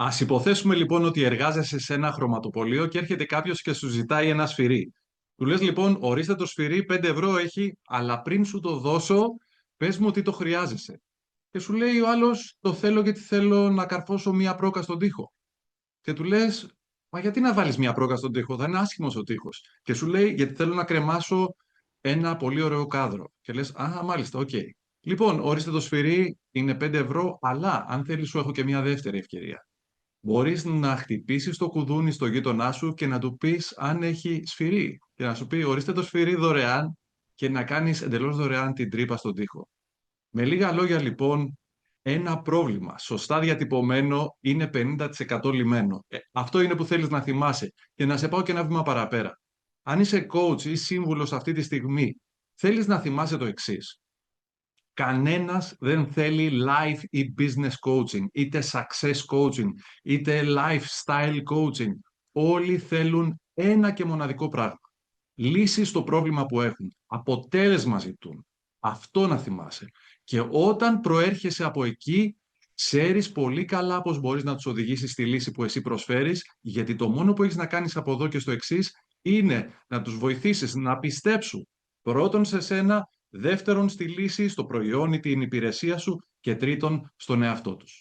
Ας υποθέσουμε λοιπόν ότι εργάζεσαι σε ένα χρωματοπωλείο και έρχεται κάποιος και σου ζητάει ένα σφυρί. Του λες λοιπόν, ορίστε το σφυρί, 5 ευρώ έχει, αλλά πριν σου το δώσω, πες μου τι το χρειάζεσαι. Και σου λέει ο άλλος, το θέλω γιατί θέλω να καρφώσω μία πρόκα στον τοίχο. Και του λες, μα γιατί να βάλεις μία πρόκα στον τοίχο, θα είναι άσχημος ο τοίχος. Και σου λέει, γιατί θέλω να κρεμάσω ένα πολύ ωραίο κάδρο. Και λες, α, μάλιστα, οκ. Λοιπόν, ορίστε το σφυρί, είναι 5 ευρώ, αλλά αν θέλεις σου έχω και μία δεύτερη ευκαιρία. Μπορείς να χτυπήσεις το κουδούνι στο γείτονά σου και να του πεις αν έχει σφυρί. Και να σου πει, ορίστε το σφυρί δωρεάν και να κάνεις εντελώς δωρεάν την τρύπα στον τοίχο. Με λίγα λόγια λοιπόν, ένα πρόβλημα σωστά διατυπωμένο είναι 50% λυμένο. Αυτό είναι που θέλεις να θυμάσαι. Και να σε πάω και ένα βήμα παραπέρα. Αν είσαι coach ή σύμβουλος αυτή τη στιγμή, θέλεις να θυμάσαι το εξής. Κανένας δεν θέλει life ή business coaching, είτε success coaching, είτε lifestyle coaching. Όλοι θέλουν ένα και μοναδικό πράγμα. Λύση στο πρόβλημα που έχουν. Αποτέλεσμα ζητούν. Αυτό να θυμάσαι. Και όταν προέρχεσαι από εκεί, ξέρεις πολύ καλά πώς μπορείς να τους οδηγήσεις στη λύση που εσύ προσφέρεις, γιατί το μόνο που έχεις να κάνεις από εδώ και στο εξής είναι να τους βοηθήσεις να πιστέψουν πρώτον σε σένα, δεύτερον στη λύση, στο προϊόν ή την υπηρεσία σου και τρίτον στον εαυτό τους.